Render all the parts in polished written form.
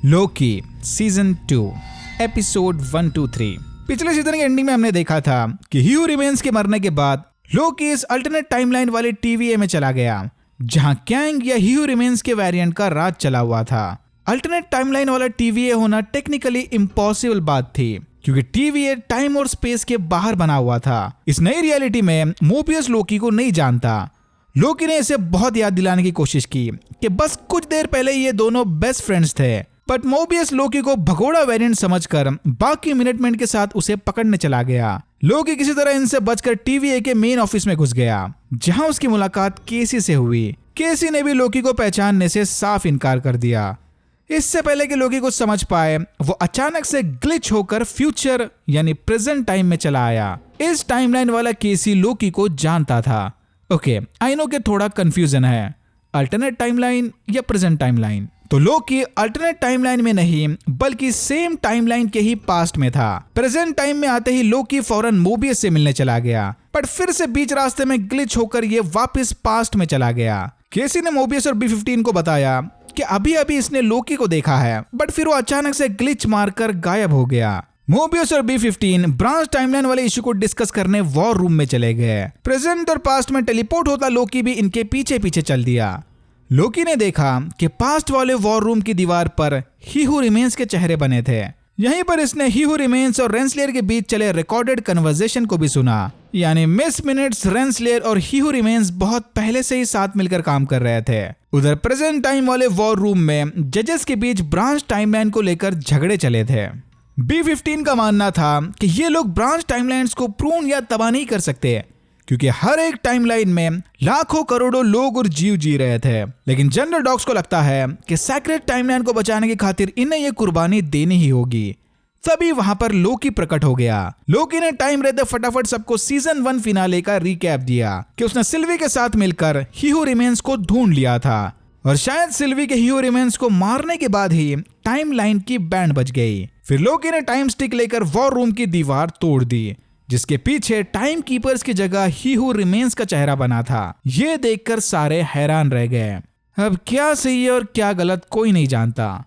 Loki season 2 episode 1 to 3। पिछले season के ending में हमने देखा था कि ह्यू रिमेंस के मरने के बाद लोकी इस अल्टरनेट टाइमलाइन वाले TVA में चला गया, जहां कैंग या ह्यू रिमेंस के वेरिएंट का राज चला हुआ था। अल्टरनेट टाइमलाइन वाला TVA होना टेक्निकली इम्पॉसिबल बात थी, क्योंकि TVA टाइम और स्पेस के बाहर बना हुआ था। इस नई रियलिटी में मोबियस लोकी को नहीं जानता। लोकी ने इसे बहुत याद दिलाने की कोशिश की कि बस कुछ देर पहले ये दोनों बेस्ट फ्रेंड्स थे, बट मोबियस लोकी को भगोड़ा वेरिएंट समझकर बाकी मिनटमैन के साथ उसे पकड़ने चला गया। लोकी किसी तरह इनसे बचकर TVA के मेन ऑफिस में घुस गया, जहां उसकी मुलाकात केसी से हुई। केसी ने भी लोकी को पहचानने से साफ इनकार कर दिया। इससे पहले कि लोकी कुछ समझ पाए, वो अचानक से ग्लिच होकर फ्यूचर यानी प्रेजेंट टाइम में चला आया। इस टाइमलाइन वाला केसी लोकी को जानता था। ओके, आई नो कि थोड़ा कंफ्यूजन है, अल्टरनेट टाइमलाइन या प्रेजेंट टाइमलाइन। तो लोकी अल्टरनेट टाइमलाइन में नहीं बल्कि सेम टाइमलाइन के ही पास्ट में था। प्रेजेंट टाइम में आते ही लोकी फौरन मोबियस से मिलने चला गया, बट फिर से बीच रास्ते में ग्लिच होकर ये वापस पास्ट में चला गया। केसी ने मोबियस और B-15 को बताया कि अभी अभी इसने लोकी को देखा है, बट फिर वो अचानक से ग्लिच मारकर गायब हो गया। मोबियस और B-15 ब्रांच टाइमलाइन वाले इशू को डिस्कस करने वॉर रूम में चले गए। प्रेजेंट और पास्ट में टेलीपोर्ट होता लोकी भी इनके पीछे पीछे चल दिया। लोकी ने देखा कि पास्ट वाले वॉर रूम की दीवार पर ही हू रिमेंस के चेहरे बने थे। यहीं पर इसने ही हू रिमेंस और रेंसलेयर के बीच चले रिकॉर्डेड कन्वर्सेशन को भी सुना। यानी मिस मिनट्स, रेंसलेयर और ही हू रिमेंस बहुत पहले से ही साथ मिलकर काम कर रहे थे। उधर प्रेजेंट टाइम वाले वॉर रूम में जजेस के बीच ब्रांच टाइमलाइन को लेकर झगड़े चले थे। B-15 का मानना था कि ये लोग ब्रांच टाइमलाइंस को प्रून या तबाह नहीं कर सकते, क्योंकि हर एक टाइमलाइन में लाखों करोड़ों लोग और जीव जी रहे थे। लेकिन जनरल डॉक्स को लगता है कि सैक्रेड टाइमलाइन को बचाने की खातिर इन्हें ये कुर्बानी देनी ही होगी। तभी वहां पर लोकी प्रकट हो गया। लोकी ने टाइम रहते फटाफट सबको सीजन 1 फिनाले का रिकैप दिया कि उसने सिल्वी के साथ मिलकर ही हू रिमेंस को ढूंढ लिया था, और शायद सिल्वी के ही हू रिमेंस को मारने के बाद ही टाइमलाइन की बैंड बज गई। फिर लोकी ने टाइम स्टिक लेकर वॉर रूम की दीवार तोड़ दी, जिसके पीछे टाइम कीपर्स की जगह ही हू रिमेंस का चेहरा बना था। ये देखकर सारे हैरान रह गए। अब क्या सही है और क्या गलत कोई नहीं जानता।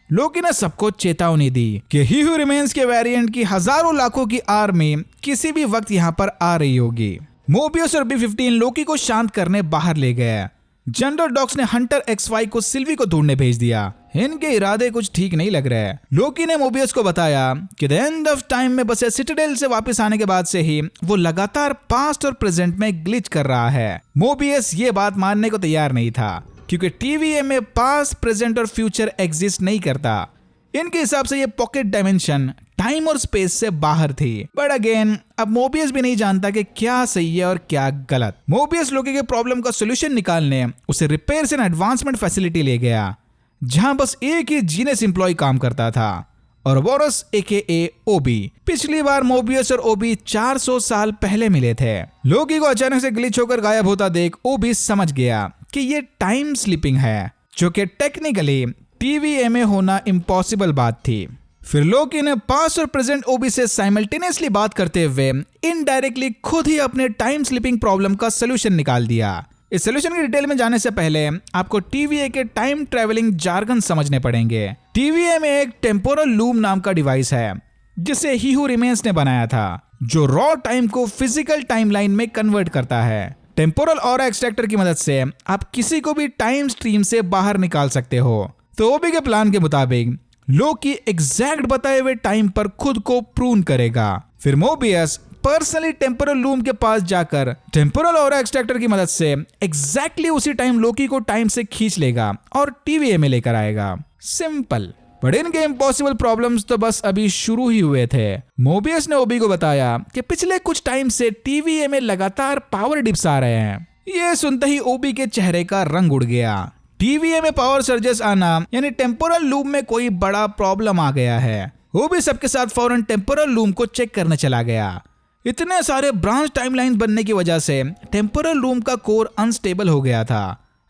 लोकी ने सबको चेतावनी दी कि ही हू रिमेंस के वेरिएंट की हजारों लाखों की आर्मी किसी भी वक्त यहाँ पर आ रही होगी। मोबियस और B-15 लोकी को शांत करने बाहर ले गए। जनरल डॉक्स ने हंटर XY को सिल्वी को ढूंढने भेज दिया। इनके इरादे कुछ ठीक नहीं लग रहे। लोकी ने मोबियस को बताया कि द एंड ऑफ टाइम में बसे सिटाडेल से वापस आने के बाद से ही वो लगातार पास्ट और प्रेजेंट में ग्लिच कर रहा है। मोबियस ये बात मानने को तैयार नहीं था, क्योंकि TVA में पास्ट, प्रेजेंट और फ्यूचर एग्जिस्ट नहीं करता। इनके हिसाब से ये पॉकेट डायमेंशन टाइम और स्पेस से बाहर थी। बट अगेन, अब मोबियस भी नहीं जानता कि क्या सही है और क्या गलत। मोबियस लोकी के प्रॉब्लम का सोल्यूशन निकालने उसे रिपेयर्स एंड एडवांसमेंट फैसिलिटी ले गया, जहां बस एक ही जीनियस एम्प्लॉय काम करता था, और वोरस AKA ओबी। पिछली बार मोबियस और ओबी 400 साल पहले मिले थे। लोकी को अचानक से ग्लिच होकर गायब होता देख ओबी समझ गया कि ये टाइम स्लिपिंग है, जो कि टेक्निकली TVA में होना इम्पॉसिबल बात थी। फिर लोकी ने पास्ट और प्रेजेंट ओबी से साइमल्टेनियसली बात करते हुए इनडायरेक्टली खुद ही अपने टाइम स्लिपिंग प्रॉब्लम का सोल्यूशन निकाल दिया। इस सोल्यूशन की डिटेल में जाने से पहले आपको TVA के टाइम ट्रेवलिंग जार्गन समझने पड़ेंगे। TVA में एक टेम्पोरल लूम नाम का डिवाइस है, जिसे ही हू रिमेंस ने बनाया था, जो रॉ टाइम को फिजिकल टाइमलाइन में कन्वर्ट करता है। टेम्पोरल ऑरा एक्सट्रैक्टर की मदद से आप किसी को भी टाइम स्ट्रीम से बाहर निकाल सकते हो। तो ओबी के प्लान के मुताबिक लोकी एग्जैक्ट बताए हुए टाइम पर खुद को प्रून करेगा। फिर मोबियस पर्सनली टेम्पोरल लूम के पास जाकर टेम्पोरल ऑरा एक्सट्रैक्टर की मदद से एग्जैक्टली उसी टाइम लोकी को टाइम से खींच लेगा और TVA में लेकर आएगा। सिंपल। बट इनके इम्पॉसिबल प्रॉब्लम्स तो बस अभी शुरू ही हुए थे। मोबियस ने ओबी को बताया कि पिछले कुछ टाइम से TVA में लगातार पावर डिप्स आ रहे हैं। ये सुनते ही ओबी के चेहरे का रंग उड़ गया। TVA में पावर सर्जेस आना यानी टेम्पोरल लूम में कोई बड़ा प्रॉब्लम आ गया है। वो भी सबके साथ फौरन टेम्पोरल लूम को चेक करने चला गया। इतने सारे ब्रांच टाइमलाइन बनने की वजह से टेम्पोरल लूम का कोर अनस्टेबल हो गया था।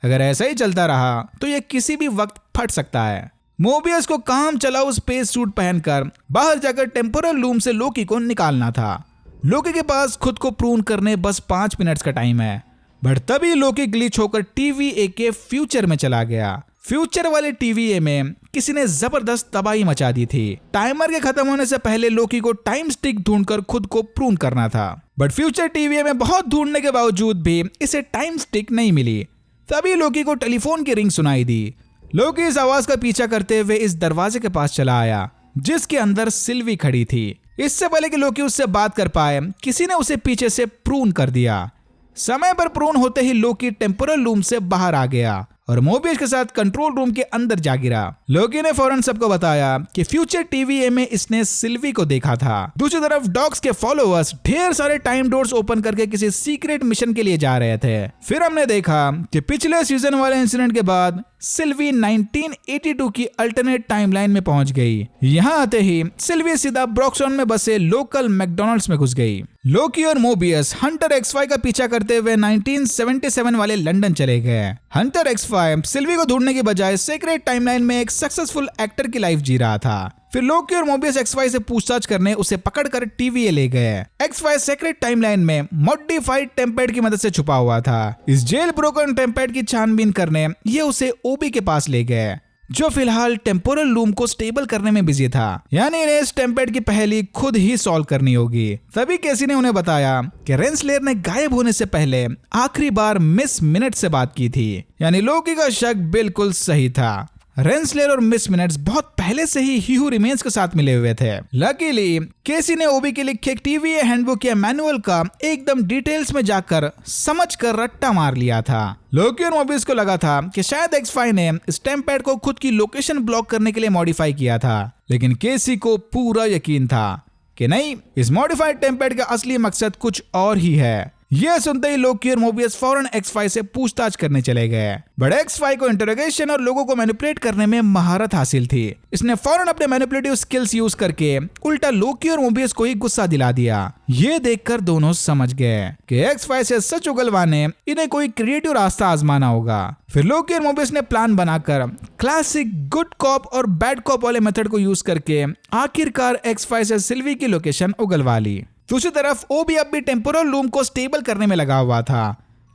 अगर ऐसा ही चलता रहा तो ये किसी भी वक्त फट सकता है। मोबियस को काम चलाऊ स्पेस सूट पहनकर बाहर जाकर टेम्पोरल लूम से लोकी को निकालना था। लोकी के पास खुद को प्रून करने बस 5 मिनट्स का टाइम है, बट तभी लोकी ग्लिच होकर TVA के फ्यूचर में चला गया। फ्यूचर वाले TVA में किसी ने जबरदस्त तबाही मचा दी थी। टाइमर के खत्म होने से पहले लोकी को टाइम स्टिक ढूंढकर खुद को प्रून करना था, बट फ्यूचर टीवीए में बहुत ढूंढने के बावजूद भी इसे टाइम स्टिक नहीं मिली। तभी लोकी को टेलीफोन की रिंग सुनाई दी। लोकी इस आवाज का पीछा करते हुए इस दरवाजे के पास चला आया जिसके अंदर सिल्वी खड़ी थी। इससे पहले कि लोकी उससे बात कर पाए, किसी ने उसे पीछे से प्रून कर दिया। समय पर प्रून होते ही लोकी टेम्पोरल रूम से बाहर आ गया और मोबियस के साथ कंट्रोल रूम के अंदर जा गिरा। लोकी ने फौरन सबको बताया कि फ्यूचर टीवीए में इसने सिल्वी को देखा था। दूसरी तरफ डॉग्स के फॉलोअर्स ढेर सारे टाइम डोर्स ओपन करके किसी सीक्रेट मिशन के लिए जा रहे थे। फिर हमने देखा कि पिछले सीजन वाले इंसिडेंट के बाद सिल्वी 1982 की अल्टरनेट टाइमलाइन में पहुंच गई। यहाँ आते ही सिल्वी सीधा ब्रॉक्सटॉन में बसे लोकल मैकडॉनल्ड्स में घुस गई। लोकी और मोबियस हंटर X5 का पीछा करते हुए 1977 वाले लंदन चले गए। हंटर X5 सिल्वी को ढूंढने की बजाय सीक्रेट टाइमलाइन में एक सक्सेसफुल एक्टर की लाइफ जी रहा था। फिर लोकी और मोबियस X5 से पूछताछ करने उसे पकड़कर टीवीए ले गए। X5 सीक्रेट टाइमलाइन में मॉडिफाइड टेम्पेट की मदद से छुपा हुआ था। इस जेल ब्रोकन टेम्पेट की छानबीन करने ये उसे ओबी के पास ले गए, जो फिलहाल टेम्पोरल लूम को स्टेबल करने में बिजी था। यानी इन्हें इस टेम्पेट की पहेली खुद ही सॉल्व करनी होगी। तभी केसी ने उन्हें बताया कि रेंसलेयर ने गायब होने से पहले आखिरी बार मिस मिनट से बात की थी। यानी लोकी का शक बिल्कुल सही था। रेंसलेयर और मिस मिनट्स बहुत पहले से ही ह्यू रिमेन्स के साथ मिले हुए थे। लकीली केसी ने ओबी के लिखे टीवीए हैंडबुक या मैनुअल का एकदम डिटेल्स में जाकर समझकर रट्टा मार लिया था। लोकी और मोबियस को लगा था कि शायद X5 ने इस टेम्पेट को खुद की लोकेशन ब्लॉक करने के लिए मॉडिफाई किया था, लेकिन केसी को पूरा यकीन था कि नहीं, इस मॉडिफाइड टेम्पेट का असली मकसद कुछ और ही है। यह सुनते ही लोकी और मोबियस फौरन X5 से पूछताछ करने चले गए। बट X5 को इंटरोगेशन और लोगों को मैनिपुलेट करने में महारत हासिल थी। इसने फौरन अपने मैनिपुलेटिव स्किल्स यूज करके उल्टा लोकी और मोबियस को ही गुस्सा दिला दिया। ये देखकर दोनों समझ गए कि X5 से सच उगलवाने इन्हें कोई क्रिएटिव रास्ता आजमाना होगा। फिर लोकी और मोबियस ने प्लान बनाकर क्लासिक गुड कॉप और बैड कॉप वाले मेथड को यूज करके आखिरकार X5 से सिल्वी की लोकेशन उगलवा ली। दूसरी तरफ ओबी अब भी टेम्पोरल लूम को स्टेबल करने में लगा हुआ था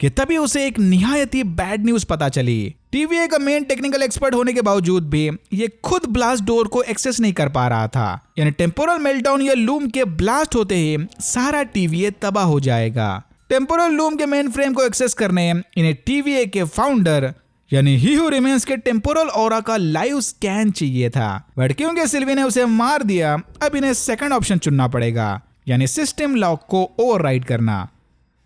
कि तभी उसे एक निहायत ही बैड न्यूज पता चली। टीवीए का मेन टेक्निकल एक्सपर्ट होने के बावजूद भी ये खुद ब्लास्ट डोर को एक्सेस नहीं कर पा रहा था। यानी टेम्पोरल मेल्टडाउन या लूम के ब्लास्ट होते ही सारा टीवीए तबाह हो जाएगा। टेम्पोरल लूम के मेन फ्रेम को एक्सेस करने इन्हें टीवीए के फाउंडर यानी ह्यू रिमेन्स के टेम्पोरल ऑरा का लाइव स्कैन चाहिए था, बट क्योंकि सिल्वी ने उसे मार दिया, अब इन्हें सेकंड ऑप्शन चुनना पड़ेगा, यानी सिस्टम लॉक को ओवरराइड करना,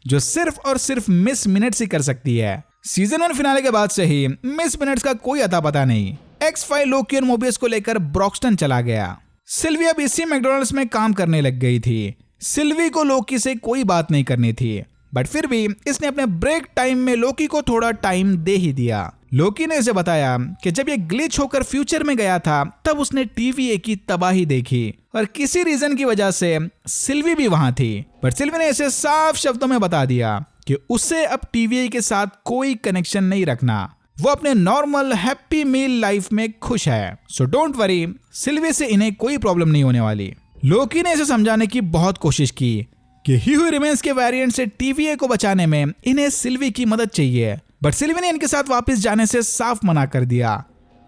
जो सिर्फ और सिर्फ मिस मिनट्स ही कर सकती है। सीजन 1 फिनाले के बाद से ही मिस मिनट्स का कोई अता पता नहीं। X5 लोकी और मोबियस को लेकर ब्रॉक्सटन चला गया। सिल्वी अब इसी मैकडॉनल्ड्स में काम करने लग गई थी। सिल्वी को लोकी से कोई बात नहीं करनी थी, बट फिर भी इसने अपने ब्रेक टाइम में लोकी को थोड़ा टाइम दे ही दिया। लोकी ने इसे बताया कि जब ये ग्लिच होकर फ्यूचर में गया था तब उसने टीवीए की तबाही देखी और किसी रीजन की वजह से सिल्वी भी वहां थी, पर सिल्वी ने इसे साफ शब्दों में बता दिया कि उसे अब टीवीए के साथ कोई कनेक्शन नहीं रखना। वो अपने नॉर्मल हैप्पी मील लाइफ में खुश है, सो डोंट वरी, सिल्वी से इन्हें कोई प्रॉब्लम नहीं होने वाली। लोकी ने इसे समझाने की बहुत कोशिश की कि ह्यू रिमेन्स के वेरिएंट से टीवीए को बचाने में इन्हें सिल्वी की मदद चाहिए, बट सिल्वी ने इनके साथ वापस जाने से साफ मना कर दिया।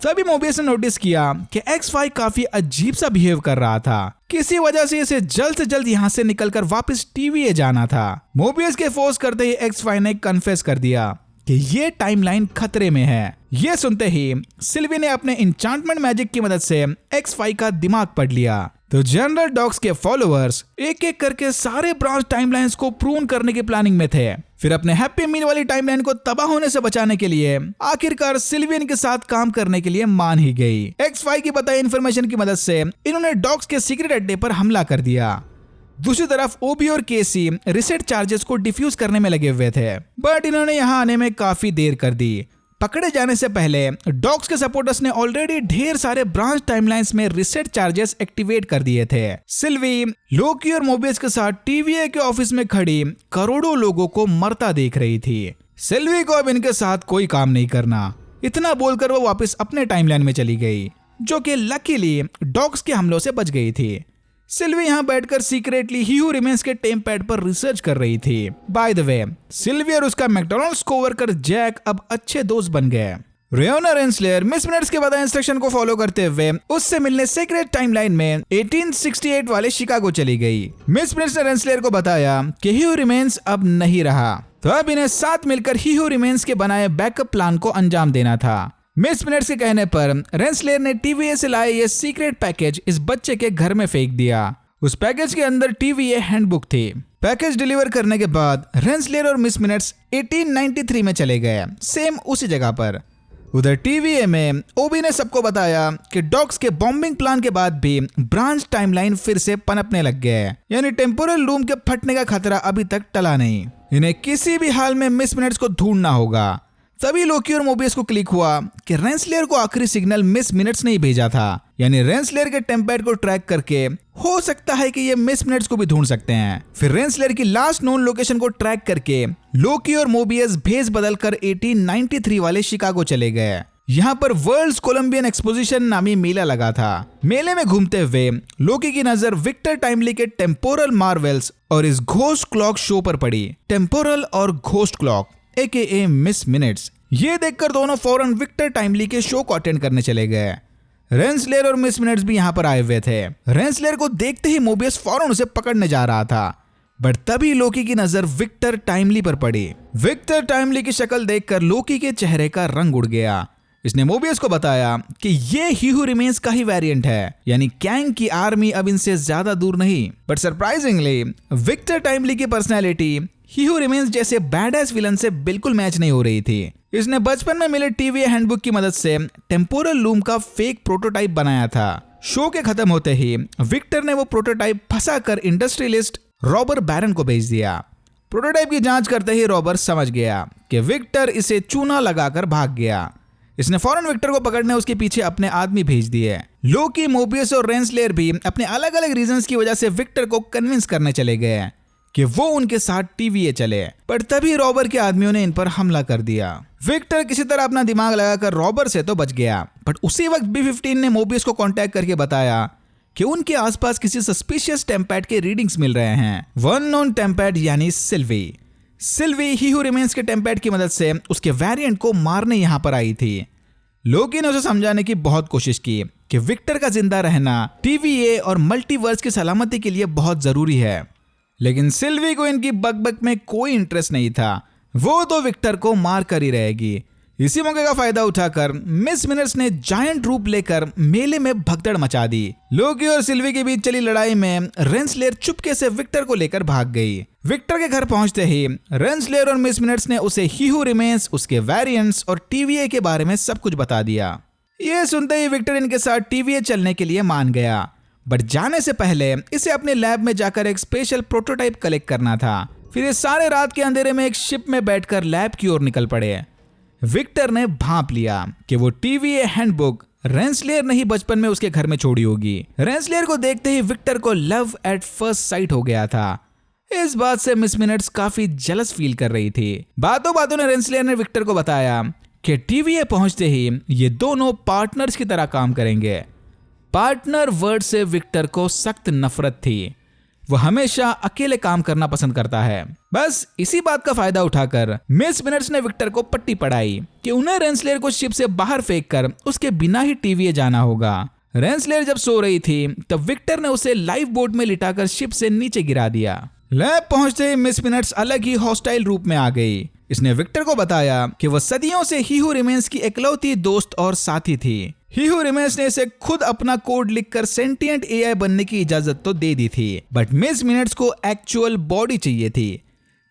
तभी मोबियस ने नोटिस किया कि X5 काफी अजीब सा बिहेव कर रहा था। किसी वजह से इसे जल्द से जल्द यहाँ से निकलकर वापस टीवीए जाना था। मोबियस के फोर्स करते ही X5 ने कन्फेस कर दिया कि ये टाइमलाइन खतरे में है। ये सुनते ही सिल्वी ने अपने इंचांटमेंट मैजिक की मदद से X5 का दिमाग पढ़ लिया। तो जनरल डॉग्स के फॉलोअर्स एक एक करके सारे ब्रांच टाइमलाइंस को प्रून करने की प्लानिंग में थे। फिर अपने हैप्पी मील वाली टाइमलाइन को तबाह होने से बचाने के लिए आखिरकार सिल्वियन के साथ काम करने के लिए मान ही गई। X5 की बताई इंफॉर्मेशन की मदद से इन्होंने डॉग्स के सीक्रेट अड्डे पर हमला कर दिया। दूसरी तरफ ओबी और केसी रिसेट चार्जेस को डिफ्यूज करने में लगे हुए थे, बट इन्होंने यहाँ आने में काफी देर कर दी। पकड़े जाने से पहले डॉग्स के सपोर्टर्स ने ऑलरेडी ढेर सारे ब्रांच टाइमलाइंस में रिसेट चार्जेस एक्टिवेट कर दिए थे। सिल्वी लोकी और मोबियस के साथ टीवीए के ऑफिस में खड़ी करोड़ों लोगों को मरता देख रही थी। सिल्वी को अब इनके साथ कोई काम नहीं करना, इतना बोलकर वो वापस अपने टाइमलाइन में चली गई, जो कि लकीली डॉग्स के हमलों से बच गई थी। सिल्वी यहाँ बैठकर सीक्रेटली ह्यू रिमेन्स के टेम्पैड पर रिसर्च कर रही थी। बाय द वे, सिल्वी और उसका मैकडॉनल्ड्स कोवर्कर जैक अब अच्छे दोस्त बन गए। रेयोना रेंसलेर मिस मिनट्स के बताए इंस्ट्रक्शन को फॉलो करते हुए उससे मिलने सीक्रेट टाइमलाइन में 1868 वाले शिकागो चली गई। मिस मिनट्स ने रेंसलेर को बताया कि ही हू रिमेन्स अब नहीं रहा, तो अब इन्हें साथ मिलकर ही हू रिमेन्स के बनाए बैकअप प्लान को अंजाम देना था। मिस मिनट्स के कहने पर रेंसलेर ने टीवीए से लाए ये सीक्रेट पैकेज इस बच्चे के घर में फेंक दिया। उस पैकेज के अंदर टीवीए हैंडबुक थी। पैकेज डिलीवर करने के बाद रेंसलेर और मिस मिनट्स 1893 में चले गए, सेम उसी जगह पर। उधर टीवीए में ओबी ने सबको बताया कि डॉक्स के बॉम्बिंग प्लान के बाद भी ब्रांच टाइमलाइन फिर से पनपने लग गए, यानी टेम्पोरल लूम के फटने का खतरा अभी तक टला नहीं। इन्हें किसी भी हाल में मिस मिनट्स को ढूंढना होगा। तभी लोकी और मोबियस को क्लिक हुआ कि रेंसलेर को आखिरी सिग्नल मिस मिनट्स ने ही भेजा था, यानी रेंसलेर के टेम्पैड को ट्रैक करके हो सकता है कि ये मिस मिनट्स को भी ढूंढ सकते हैं। फिर रेंसलेर की लास्ट नोन लोकेशन को ट्रैक करके लोकी और मोबियस भेस बदलकर 1893 वाले शिकागो चले गए। यहाँ पर वर्ल्ड्स कोलंबियन एक्सपोजिशन नामी मेला लगा था। मेले में घूमते हुए लोकी की नजर विक्टर टाइमली के टेम्पोरल मार्वेल्स और इस घोस्ट क्लॉक शो पर पड़ी। टेम्पोरल और ghost clock AKA miss minutes. ये देखकर दोनों फौरन विक्टर टाइमली के शो को अटेंड करने चले गए। रेंसलेर और मिस मिनट्स भी यहाँ पर आए हुए थे। रेंसलेर को देखते ही मोबियस फौरन उसे पकड़ने जा रहा था, बट तभी लोकी की नजर विक्टर टाइमली पर पड़ी। विक्टर टाइमली की शक्ल देखकर लोकी के चेहरे का रंग उड़ गया। इसने मोबियस को बताया कि ये ही हू रिमेन्स का ही वेरिएंट है, यानी कैंग की आर्मी अब इनसे ज्यादा दूर नहीं। बट सरप्राइजिंगली विक्टर टाइमली की पर्सनैलिटी ही हू रिमेन्स जैसे बैडएस विलन से बिल्कुल मैच नहीं हो रही थी। इसने बचपन में मिले टीवी हैंडबुक की मदद से टेम्पोरल लूम का फेक प्रोटोटाइप बनाया था। शो के खत्म होते ही विक्टर ने वो प्रोटोटाइप फंसाकर इंडस्ट्रियलिस्ट रॉबर बैरन को भेज दिया। प्रोटोटाइप की जांच करते ही रॉबर समझ गया कि विक्टर इसे चूना लगाकर भाग गया। इसने फौरन विक्टर को पकड़ने उसके पीछे अपने आदमी भेज दिए। लोकी, मोबियस और रेंसलेर भी अपने अलग अलग रीजंस की वजह से विक्टर को कन्विंस करने चले गए कि वो उनके साथ टीवीए चले, पर तभी रॉबर के आदमियों ने इन पर हमला कर दिया। विक्टर किसी तरह अपना दिमाग लगाकर रॉबर से तो बच गया, बट उसी वक्त B-15 ने मोबियस को कांटेक्ट करके बताया कि उनके आसपास किसी सस्पिशियस टेम्पैड के रीडिंग्स मिल रहे हैं। वन नोन टेम्पैड यानी सिल्वी ही हू रिमेन्स के टेम्पैड की मदद से उसके वेरिएंट को मारने यहाँ पर आई थी। लोकी ने उसे समझाने की बहुत कोशिश की कि विक्टर का जिंदा रहना टीवीए और मल्टीवर्स की सलामती के लिए बहुत जरूरी है, लेकिन सिल्वी को इनकी बकबक में कोई इंटरेस्ट नहीं था। वो तो विक्टर को मार कर ही रहेगी। इसी मौके का फायदा उठाकर मिस मिनट्स ने जायंट रूप लेकर मेले में भगदड़ मचा दी। लोकी और सिल्वी के बीच चली लड़ाई में रेंसलेर चुपके से विक्टर को लेकर भाग गई। विक्टर के घर पहुंचते ही रेंसलेर और मिस मिनट्स ने उसे ही हू रिमेन्स, उसके वेरिएंट्स और टीवीए के बारे में सब कुछ बता दिया। ये सुनते ही विक्टर इनके साथ टीवीए चलने के लिए मान गया, बट जाने से पहले इसे अपने लैब में जाकर एक स्पेशल प्रोटोटाइप कलेक्ट करना था। फिर ये सारे रात के अंधेरे में एक शिप में बैठकर लैब की ओर निकल पड़े। विक्टर ने भांप लिया कि वो टीवीए हैंडबुक रेंसलेर ने ही बचपन में उसके घर में छोड़ी होगी। रेंसलेर को देखते ही विक्टर को लव एट फर्स्ट साइट हो गया था। इस बात से मिस मिनट्स काफी जेलस फील कर रही थी। बातों बातों में रेंसलेर ने विक्टर को बताया कि टीवीए पहुंचते ही ये दोनों पार्टनर्स की तरह काम करेंगे। पार्टनर वर्ड से विक्टर को सख्त नफरत थी। वो हमेशा अकेले काम करना पसंद करता है। बस इसी बात का फायदा उठाकर मिस मिनट्स ने विक्टर को पट्टी पढ़ाई कि उन्हें रेंसलेर को शिप से बाहर फेंककर उसके बिना ही टीवीए जाना होगा। रेंसलेर जब सो रही थी तब विक्टर ने उसे लाइफ बोट में लिटाकर शिप से नीचे गिरा दिया। लैब पहुंचते ही मिस मिनट्स अलग ही हॉस्टाइल रूप में आ गई। इसने विक्टर को बताया कि वह सदियों से ही हू रिमेन्स की इकलौती दोस्त और साथी थी। ही हू रिमेन्स ने इसे खुद अपना कोड लिखकर सेंटिएंट एआई बनने की इजाजत तो दे दी थी, बट मिस मिनट्स को एक्चुअल बॉडी चाहिए थी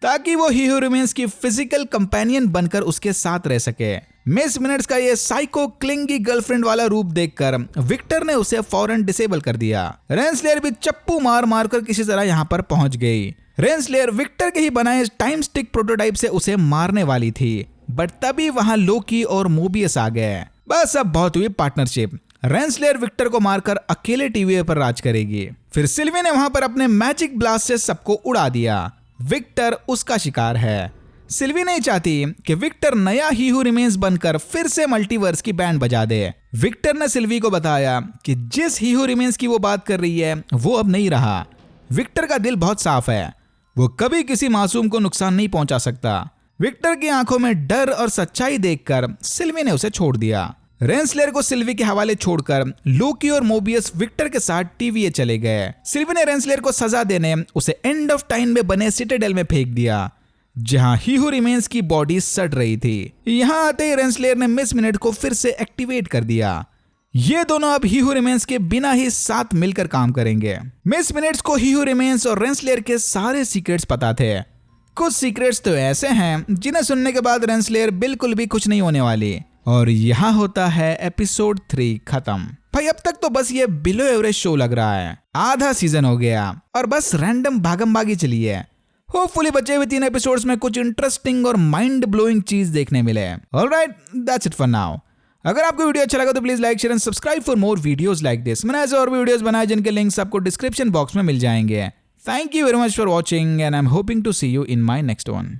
ताकि वो ही हू रिमेन्स की फिजिकल कंपेनियन बनकर उसके साथ रह सके। मिस मिनट्स का ये साइको क्लिंगी गर्लफ्रेंड वाला रूप देखकर विक्टर ने उसे फौरन डिसेबल कर दिया। रेंसलेर भी चप्पू मार मार कर किसी तरह यहाँ पर पहुंच गई। रेंसलेर विक्टर के ही बनाए टाइम स्टिक प्रोटोटाइप से उसे मारने वाली थी, बट तभी वहां लोकी और मोबियस आ गए। बस अब बहुत हुई पार्टनरशिप। रेंसलेर विक्टर को मारकर अकेले टीवीए पर राज करेगी। फिर सिल्वी ने वहां पर अपने मैजिक ब्लास्ट से सबको उड़ा दिया। विक्टर उसका शिकार है। सिल्वी नहीं चाहती कि विक्टर नया ही हू रिमेन्स बनकर फिर से मल्टीवर्स की बैंड बजा दे। विक्टर ने सिल्वी को बताया कि जिस ही हू रिमेन्स की वो बात कर रही है वो अब नहीं रहा। विक्टर का दिल बहुत साफ है, वो कभी किसी मासूम को नुकसान नहीं पहुंचा सकता। विक्टर की आंखों में डर और सच्चाई देखकर सिल्वी ने उसे छोड़ दिया। रेंसलेयर को सिल्वी के हवाले छोड़कर लोकी और मोबियस विक्टर के साथ TVA चले गए। सिल्वी ने रेंसलेयर को सजा देने उसे एंड ऑफ टाइम में बने सिटाडेल में फेंक दिया, जहां ही हू रिमेन्स की बॉडी सड़ रही थी। यहां आते ही रेंसलेयर ने मिस मिनट को फिर से एक्टिवेट कर दिया। ये दोनों अब ही हू रिमेन्स के बिना ही साथ मिलकर काम करेंगे। मिस मिनट्स को ही हू रिमेन्स और रेंसलेयर के सारे सीक्रेट्स पता थे। कुछ सीक्रेट्स तो ऐसे हैं जिन्हें सुनने के बाद रेंसलेयर बिल्कुल भी कुछ नहीं होने वाली। और यहाँ होता है एपिसोड 3 खत्म। भाई अब तक तो बस ये बिलो एवरेज शो लग रहा है। आधा सीजन हो गया और बस रैंडम भागम भागी चली है। होपफुली बचे हुए 3 एपिसोड्स में कुछ इंटरेस्टिंग और माइंड ब्लोइंग चीज देखने मिले। Alright, that's it for now. अगर आपको वीडियो अच्छा लगा तो please like, share and subscribe for more videos like this. मैंने ऐसे और भी वीडियोस बनाए जिनके लिंक्स आपको डिस्क्रिप्शन बॉक्स में मिल जाएंगे। Thank you very much for watching and I am hoping to see you in my next one.